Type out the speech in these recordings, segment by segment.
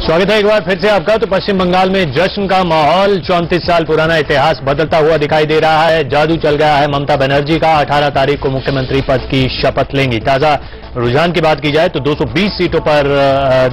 स्वागत है एक बार फिर से आपका। तो पश्चिम बंगाल में जश्न का माहौल, 34 साल पुराना इतिहास बदलता हुआ दिखाई दे रहा है। जादू चल गया है ममता बनर्जी का। 18 तारीख को मुख्यमंत्री पद की शपथ लेंगी। ताजा रुझान की बात की जाए तो 220 सीटों पर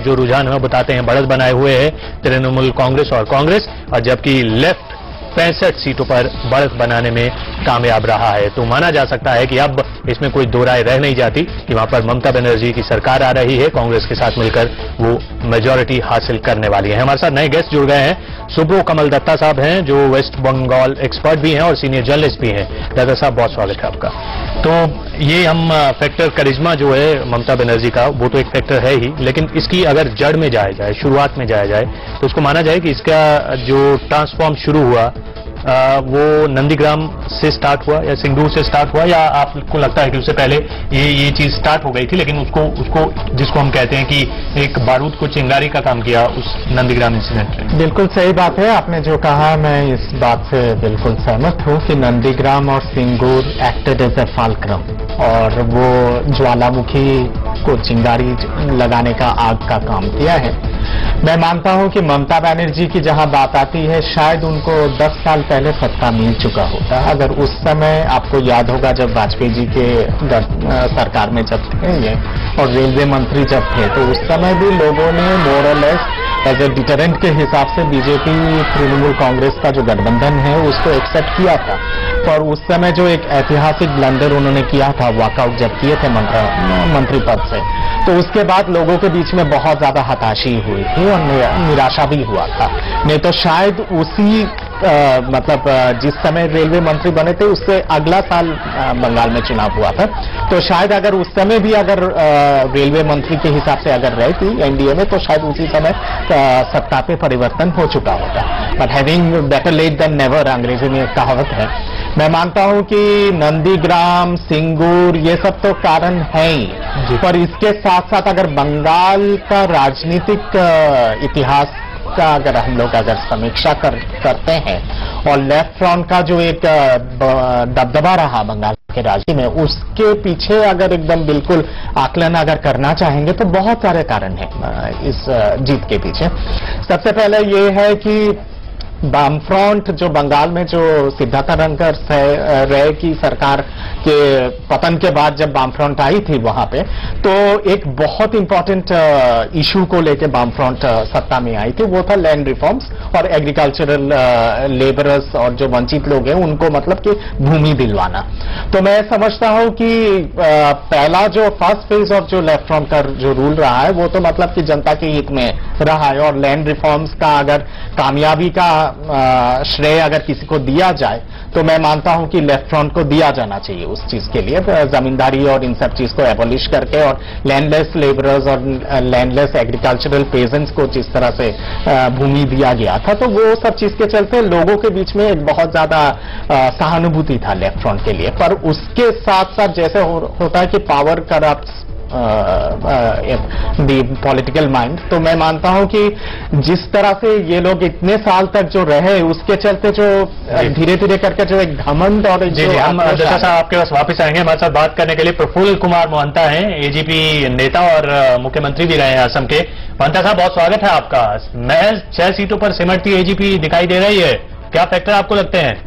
जो रुझान है बताते हैं बढ़त बनाए हुए है तृणमूल कांग्रेस और जबकि लेफ्ट 65 सीटों पर बढ़त बनाने में कामयाब रहा है। तो माना जा सकता है कि अब इसमें कोई दो राय रह नहीं जाती कि वहां पर ममता बनर्जी की सरकार आ रही है। कांग्रेस के साथ मिलकर वो मेजॉरिटी हासिल करने वाली है। हमारे साथ नए गेस्ट जुड़ गए हैं। सुब्रो कमल दत्ता साहब हैं जो वेस्ट बंगाल एक्सपर्ट भी हैं और सीनियर जर्नलिस्ट भी हैं। दत्ता साहब बहुत स्वागत है आपका। तो ये हम फैक्टर करिश्मा जो है ममता बनर्जी का, वो तो एक फैक्टर है ही, लेकिन इसकी अगर जड़ में जाया जाए, शुरुआत में जाया जाए, तो उसको माना जाए कि इसका जो ट्रांसफॉर्म शुरू हुआ वो नंदीग्राम से स्टार्ट हुआ या सिंगूर से स्टार्ट हुआ, या आपको लगता है कि उससे पहले ये चीज स्टार्ट हो गई थी, लेकिन उसको जिसको हम कहते हैं कि एक बारूद को चिंगारी का काम किया उस नंदीग्राम इंसिडेंट ने? बिल्कुल सही बात है आपने जो कहा, मैं इस बात से बिल्कुल सहमत हूँ कि नंदीग्राम और सिंगूर एक्टेड एज ए फाल्क्रम, और वो ज्वालामुखी को चिंगारी लगाने का आग का काम किया है। मैं मानता हूं कि ममता बनर्जी की जहां बात आती है, शायद उनको 10 साल पहले सत्ता मिल चुका होता। अगर उस समय आपको याद होगा जब वाजपेयी जी के सरकार में जब थे ये और रेलवे मंत्री जब थे, तो उस समय भी लोगों ने मोर और लेस एज ए डिटरेंट के हिसाब से बीजेपी तृणमूल कांग्रेस का जो गठबंधन है उसको एक्सेप्ट किया था। पर उस समय जो एक ऐतिहासिक ब्लंडर उन्होंने किया था, वॉकआउट जब किए थे मंत्री पद से, तो उसके बाद लोगों के बीच में बहुत ज्यादा हताशी हुई थी और निराशा भी हुआ था। नहीं तो शायद उसी जिस समय रेलवे मंत्री बने थे उससे अगला साल बंगाल में चुनाव हुआ था, तो शायद अगर उस समय भी अगर रेलवे मंत्री के हिसाब से अगर रहती एनडीए में, तो शायद उसी समय सत्ता पे परिवर्तन हो चुका होता। But having better late than never, अंग्रेजी में एक कहावत है। मैं मानता हूं कि नंदीग्राम, सिंगूर ये सब तो कारण है ही, पर इसके साथ साथ अगर बंगाल का राजनीतिक इतिहास का अगर हम लोग समीक्षा करते हैं और लेफ्ट फ्रंट का जो एक दबदबा रहा बंगाल के राज्य में, उसके पीछे अगर एकदम बिल्कुल आकलन अगर करना चाहेंगे तो बहुत सारे कारण हैं इस जीत के पीछे। सबसे पहले ये है कि वामफ्रंट जो बंगाल में जो सिद्धार्थरंकर रहे की सरकार के पतन के बाद जब वामफ्रंट आई थी वहां पे, तो एक बहुत इंपॉर्टेंट इशू को लेके वामफ्रंट सत्ता में आई थी, वो था लैंड रिफॉर्म्स और एग्रीकल्चरल लेबरर्स और जो वंचित लोग हैं उनको मतलब कि भूमि दिलवाना। तो मैं समझता हूं कि पहला जो फर्स्ट फेज ऑफ जो लेफ्ट फ्रंट का जो रूल रहा है वो तो मतलब कि जनता के हित में रहा है, और लैंड रिफॉर्म्स का अगर कामयाबी का श्रेय अगर किसी को दिया जाए तो मैं मानता हूं कि लेफ्ट फ्रंट को दिया जाना चाहिए उस चीज के लिए। जमींदारी और इन सब चीज को एबॉलिश करके और लैंडलेस लेबरर्स और लैंडलेस एग्रीकल्चरल पेजेंट्स को जिस तरह से भूमि दिया गया था, तो वो सब चीज के चलते लोगों के बीच में एक बहुत ज्यादा सहानुभूति था लेफ्ट फ्रंट के लिए। पर उसके साथ साथ जैसे होता है कि power corrupts the political mind, तो मैं मानता हूं कि जिस तरह से ये लोग इतने साल तक जो रहे उसके चलते जो धीरे धीरे करके जो एक घमंड और जी हम दत्ता साहब आपके पास वापस आएंगे। हमारे साथ बात करने के लिए प्रफुल्ल कुमार मोहंता हैं, एजीपी नेता और मुख्यमंत्री भी रहे हैं असम के। मोहंता साहब बहुत स्वागत है आपका। महज 6 सीटों पर सिमटती एजीपी दिखाई दे रही है, क्या फैक्टर आपको लगते हैं?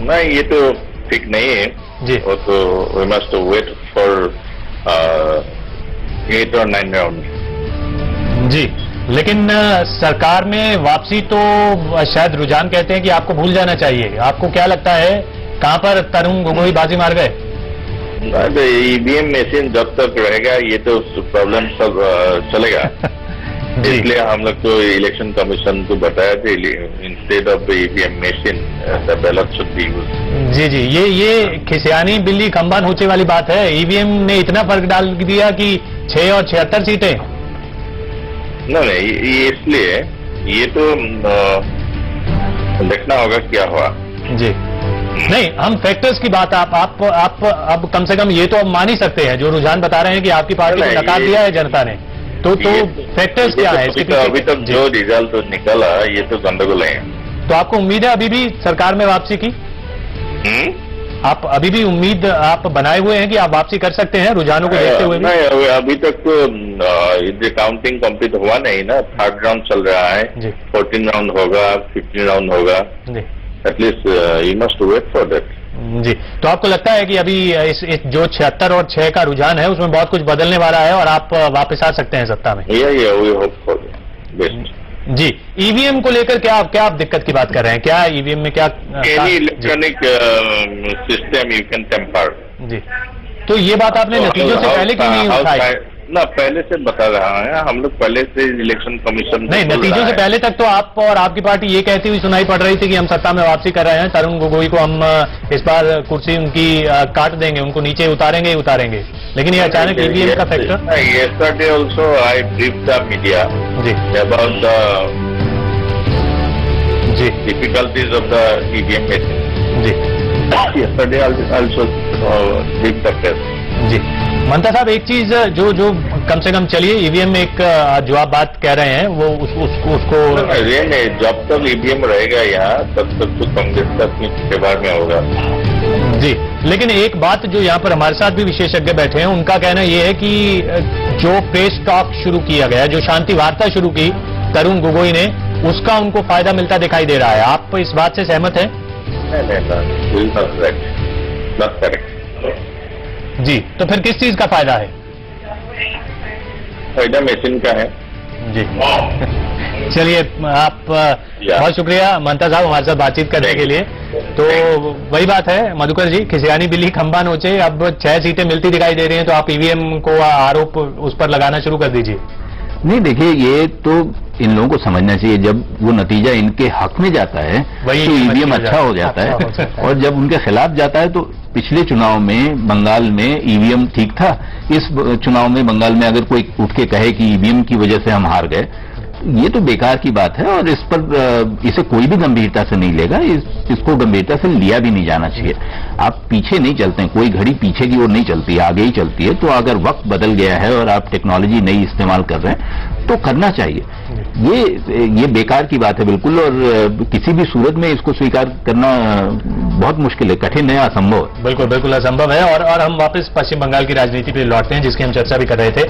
नहीं, ये तो ठीक नहीं है जी, वो तो वी मस्ट वेट फॉर 8 और 9 राउंड जी। लेकिन सरकार में वापसी तो शायद रुझान कहते हैं कि आपको भूल जाना चाहिए। आपको क्या लगता है कहां पर तरुण गोगोई बाजी मार गए? ईवीएम मशीन जब तक रहेगा ये तो प्रॉब्लम सब चलेगा। इसलिए हम लोग तो इलेक्शन कमीशन को बताया थे, instead of EVM machine the ballot should be used. जी जी, ये खिसियानी बिल्ली खंबा नोचे वाली बात है। ईवीएम ने इतना फर्क डाल दिया कि 6 और 76 सीटें। नहीं, ये इसलिए ये तो देखना होगा क्या हुआ जी। नहीं, हम फैक्टर्स की बात आप अब कम से कम ये तो अब मान ही सकते हैं, जो रुझान बता रहे हैं कि आपकी पार्टी को नकार दिया है जनता ने, तो फैक्टर्स क्या है इसके पीछे? अभी तक जो रिजल्ट निकला ये तो गंदगोल है। तो आपको उम्मीद है अभी भी सरकार में वापसी की? आप अभी भी उम्मीद आप बनाए हुए हैं कि आप वापसी कर सकते हैं रुझानों को देखते हुए भी? नहीं, अभी तक तो काउंटिंग कंप्लीट हुआ नहीं ना, 3rd राउंड चल रहा है, 14 राउंड होगा, 15 राउंड होगा, at least you must wait for that. जी, तो आपको लगता है कि अभी इस जो 76 और 6 का रुझान है उसमें बहुत कुछ बदलने वाला है और आप वापस आ सकते हैं सत्ता में? We hope for best. जी, ईवीएम को लेकर क्या आप दिक्कत की बात कर रहे हैं? क्या ईवीएम में क्या any electronic system you can tamper? जी, तो ये बात आपने नतीजों से पहले क्यों नहीं उठाई? ना, पहले से बता रहा है, हम लोग पहले से इलेक्शन कमीशन नहीं, नतीजों से पहले तक तो आप और आपकी पार्टी ये कहती हुई सुनाई पड़ रही थी कि हम सत्ता में वापसी कर रहे हैं, तरुण गोगोई को हम इस बार कुर्सी उनकी काट देंगे, उनको नीचे उतारेंगे, लेकिन ये अचानक ईवीएम का फैक्टर। Yesterday also I brief the media about the difficulties of the EVM machine. जी, yesterday also brief the press. जी, मंता साहब, एक चीज जो कम से कम चलिए ईवीएम में एक जो आप बात कह रहे हैं वो उसको ये नहीं, जब तक ईवीएम रहेगा यहाँ तब तक तो कांग्रेस का व्यवहार में होगा। जी, लेकिन एक बात जो यहाँ पर हमारे साथ भी विशेषज्ञ बैठे हैं उनका कहना यह है कि जो पेस टॉक शुरू किया गया, जो शांति वार्ता शुरू की तरुण गोगोई ने, उसका उनको फायदा मिलता दिखाई दे रहा है। आप इस बात से सहमत हैं? Not correct. जी, तो फिर किस चीज का फायदा है? फायदा मशीन का है। जी, चलिए, आप बहुत शुक्रिया मंता साहब हमारे साथ बातचीत करने के लिए। तो वही बात है मधुकर जी, खिसियानी बिल्ली खंबा नोचे, अब 6 सीटें मिलती दिखाई दे रही हैं, तो आप ईवीएम को आरोप उस पर लगाना शुरू कर दीजिए। नहीं, देखिए, ये तो इन लोगों को समझना चाहिए, जब वो नतीजा इनके हक में जाता है तो ईवीएम अच्छा हो जाता है, और जब उनके खिलाफ जाता है तो पिछले चुनाव में बंगाल में ईवीएम ठीक था, इस चुनाव में बंगाल में अगर कोई उठ के कहे कि ईवीएम की वजह से हम हार गए, ये तो बेकार की बात है और इस पर इसे कोई भी गंभीरता से नहीं लेगा, इसको गंभीरता से लिया भी नहीं जाना चाहिए। आप पीछे नहीं चलते हैं, कोई घड़ी पीछे की ओर नहीं चलती है, आगे ही चलती है। तो अगर वक्त बदल गया है और आप टेक्नोलॉजी नई इस्तेमाल कर रहे हैं तो करना चाहिए। ये बेकार की बात है बिल्कुल, और किसी भी सूरत में इसको स्वीकार करना बहुत मुश्किल है, कठिन है, असंभव है। बिल्कुल बिल्कुल असंभव है। और हम वापस पश्चिम बंगाल की राजनीति पे लौटते हैं जिसकी हम चर्चा भी कर रहे थे।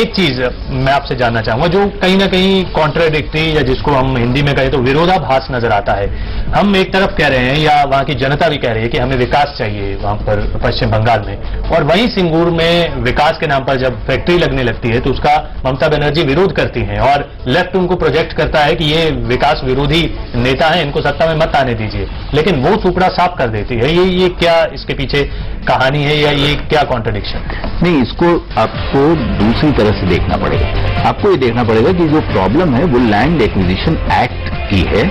एक चीज मैं आपसे जानना चाहूंगा जो कहीं ना कहीं कॉन्ट्राडिक्टरी, या जिसको हम हिंदी में कहें तो विरोधाभास नजर आता है। हम एक तरफ कह रहे हैं, या वहां की जनता भी कह रही है कि हमें विकास चाहिए वहां पर पश्चिम बंगाल में, और वहीं सिंगूर में विकास के नाम पर जब फैक्ट्री लगने लगती है तो उसका ममता बनर्जी विरोध करती हैं और लेफ्ट उनको प्रोजेक्ट करता है कि ये विकास विरोधी नेता है, इनको सत्ता में मत आने दीजिए, लेकिन वो सुपड़ा साफ कर देती है। ये क्या इसके पीछे कहानी है, या ये क्या कॉन्ट्रडिक्शन? नहीं, इसको आपको दूसरी तरह से देखना पड़ेगा। आपको ये देखना पड़ेगा कि जो प्रॉब्लम है वो लैंड एक्विजिशन एक्ट की है,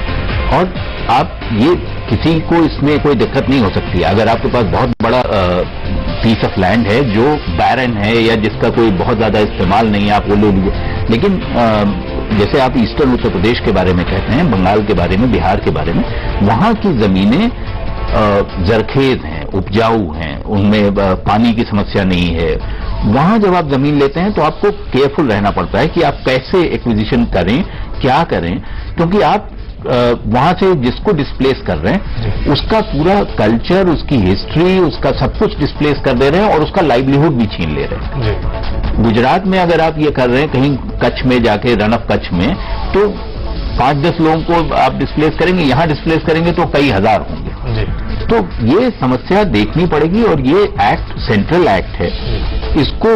और आप ये किसी को इसमें कोई दिक्कत नहीं हो सकती। अगर आपके पास बहुत बड़ा पीस ऑफ लैंड है जो बैरन है या जिसका कोई बहुत ज्यादा इस्तेमाल नहीं है, आप वो ले लीजिए। लेकिन जैसे आप ईस्टर्न उत्तर प्रदेश के बारे में कहते हैं, बंगाल के बारे में, बिहार के बारे में, वहां की जमीनें जरखेज हैं, उपजाऊ हैं, उनमें पानी की समस्या नहीं है। वहां जब आप जमीन लेते हैं तो आपको केयरफुल रहना पड़ता है कि आप कैसे एक्विजिशन करें, क्या करें, क्योंकि आप वहां से जिसको डिस्प्लेस कर रहे हैं उसका पूरा कल्चर, उसकी हिस्ट्री, उसका सब कुछ डिस्प्लेस कर दे रहे हैं और उसका लाइवलीहुड भी छीन ले रहे हैं। गुजरात में अगर आप ये कर रहे हैं, कहीं कच्छ में जाके, रन ऑफ कच्छ में, तो 5-10 लोगों को आप डिस्प्लेस करेंगे, यहां डिस्प्लेस करेंगे तो कई हजार होंगे। तो ये समस्या देखनी पड़ेगी, और ये एक्ट सेंट्रल एक्ट है, इसको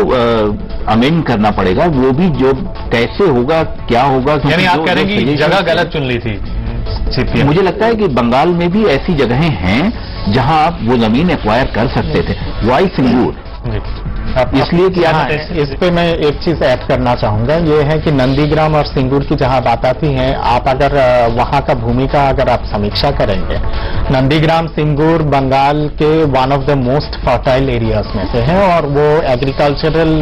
अमेंड करना पड़ेगा। वो भी जो कैसे होगा, क्या होगा, यानी आप कह रहे हैं कि जगह गलत चुन ली थी। मुझे लगता है कि बंगाल में भी ऐसी जगहें हैं जहां आप वो जमीन एक्वायर कर सकते थे। वाई सिंगूर, इसलिए कि इस पे मैं एक चीज ऐड करना चाहूंगा, ये है कि नंदीग्राम और सिंगूर की जहां बात आती है, आप अगर वहां का भूमि का अगर आप समीक्षा करेंगे, नंदीग्राम सिंगूर बंगाल के one of the most fertile areas में से है, और वो एग्रीकल्चरल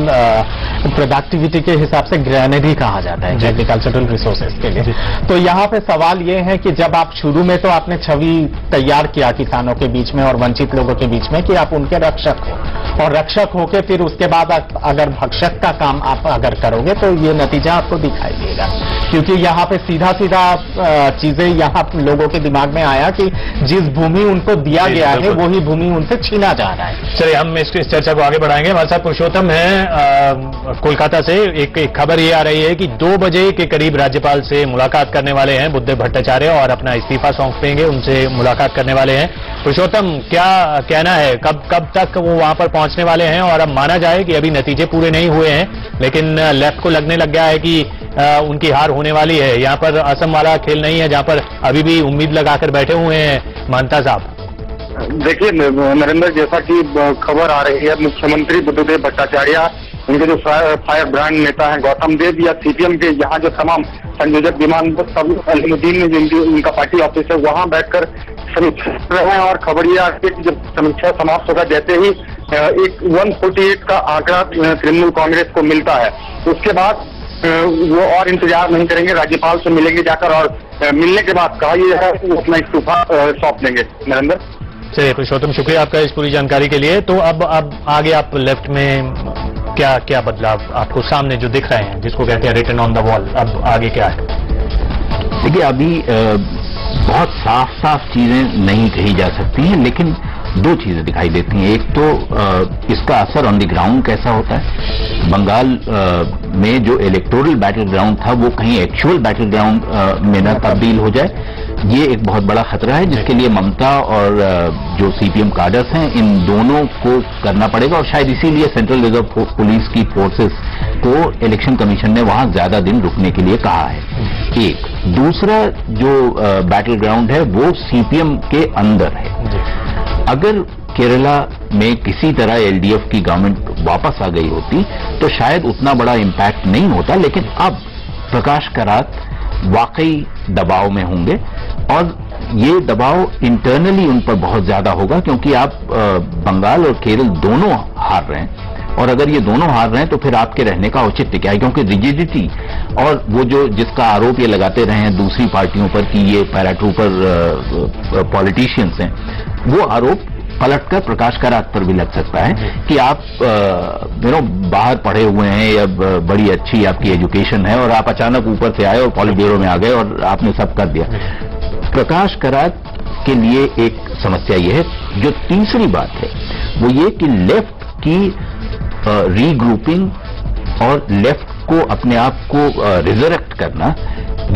प्रोडक्टिविटी के हिसाब से ग्रेनरी कहा जाता है एग्रीकल्चरल रिसोर्सेज के लिए। तो यहाँ पे सवाल ये है कि जब आप शुरू में तो आपने छवि तैयार किया किसानों के बीच में और वंचित लोगों के बीच में कि आप उनके रक्षक हो, और रक्षक होके फिर उसके बाद अगर भक्षक का काम आप अगर करोगे तो ये नतीजा आपको दिखाई देगा, क्योंकि यहाँ पे सीधा सीधा चीजें यहाँ लोगों के दिमाग में आया कि जिस भूमि उनको दिया गया है वही भूमि उनसे छीना जा रहा है। चलिए हम इस चर्चा को आगे बढ़ाएंगे। हमारे साथ पुरुषोत्तम है कोलकाता से। एक खबर ये आ रही है कि 2 बजे के करीब राज्यपाल से मुलाकात करने वाले हैं बुद्धदेव भट्टाचार्य और अपना इस्तीफा सौंपेंगे, उनसे मुलाकात करने वाले हैं। पुरुषोत्तम, क्या कहना है, कब तक वो वहां पर पहुंचने वाले हैं? और अब माना जाए कि अभी नतीजे पूरे नहीं हुए हैं, लेकिन लेफ्ट को लगने लग गया है कि उनकी हार होने वाली है। यहाँ पर असम वाला खेल नहीं है जहां पर अभी भी उम्मीद लगाकर बैठे हुए हैं महंता साहब। देखिए नरेंद्र, जैसा कि खबर आ रही है, मुख्यमंत्री बुद्धदेव भट्टाचार्य, उनके जो फायर ब्रांड नेता हैं गौतम देव या सीपीएम के यहाँ जो तमाम संयोजक विमान सब अलीमुद्दीन में जिनकी उनका पार्टी ऑफिस है वहाँ बैठकर समीक्षा कर रहे हैं। और खबर ये आती है कि जब समीक्षा समाप्त होगा, जैसे ही एक 148 का आंकड़ा तृणमूल कांग्रेस को मिलता है, उसके बाद वो और इंतजार नहीं करेंगे, राज्यपाल से मिलेंगे जाकर और मिलने के बाद कहा यह है कि वो अपना इस्तीफा सौंप देंगे। नरेंद्र, चलिए पुरुषोत्तम, शुक्रिया आपका इस पूरी जानकारी के लिए। तो अब आगे आप लेफ्ट में क्या क्या बदलाव आपको सामने जो दिख रहे हैं, जिसको कहते हैं रिटन ऑन द वॉल, अब आगे क्या है? देखिए, अभी बहुत साफ साफ चीजें नहीं कही जा सकती हैं, लेकिन 2 चीजें दिखाई देती हैं। एक तो इसका असर ऑन द ग्राउंड कैसा होता है। बंगाल में जो इलेक्टोरल बैटल ग्राउंड था वो कहीं एक्चुअल बैटल ग्राउंड में न तब्दील हो जाए, ये एक बहुत बड़ा खतरा है, जिसके लिए ममता और जो सीपीएम काडर्स हैं, इन दोनों को करना पड़ेगा। और शायद इसीलिए सेंट्रल रिजर्व पुलिस की फोर्सेस को इलेक्शन कमीशन ने वहां ज्यादा दिन रुकने के लिए कहा है। एक दूसरा जो बैटल ग्राउंड है वो सीपीएम के अंदर है। अगर केरला में किसी तरह एलडीएफ की गवर्नमेंट वापस आ गई होती तो शायद उतना बड़ा इंपैक्ट नहीं होता, लेकिन अब प्रकाश करात वाकई दबाव में होंगे और ये दबाव इंटरनली उन पर बहुत ज्यादा होगा, क्योंकि आप बंगाल और केरल दोनों हार रहे हैं, और अगर ये दोनों हार रहे हैं तो फिर आपके रहने का औचित्य क्या है? क्योंकि रिजिडिटी और वो जो जिसका आरोप ये लगाते रहे हैं दूसरी पार्टियों पर कि ये पैराट्रूपर पॉलिटिशियंस हैं, वो आरोप पलटकर प्रकाश करात पर भी लग सकता है कि आप बाहर पढ़े हुए हैं या बड़ी अच्छी आपकी एजुकेशन है और आप अचानक ऊपर से आए और पॉलिट ब्यूरो में आ गए और आपने सब कर दिया। प्रकाश करात के लिए एक समस्या यह है। जो तीसरी बात है वो ये कि लेफ्ट की रीग्रुपिंग और लेफ्ट को अपने आप को रिजरेक्ट करना,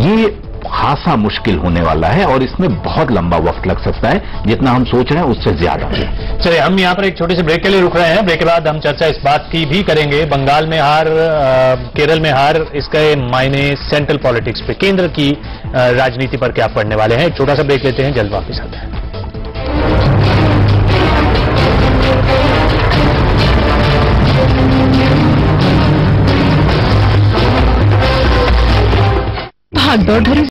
ये खासा मुश्किल होने वाला है और इसमें बहुत लंबा वक्त लग सकता है, जितना हम सोच रहे हैं उससे ज्यादा। चलिए हम यहाँ पर एक छोटे से ब्रेक के लिए रुक रहे हैं। ब्रेक के बाद हम चर्चा इस बात की भी करेंगे, बंगाल में हार, केरल में हार, इसके मायने सेंट्रल पॉलिटिक्स पे, केंद्र की राजनीति पर क्या पड़ने वाले हैं। एक छोटा सा ब्रेक लेते हैं, जल्द वापस आते हैं। भाग दौड़ भरी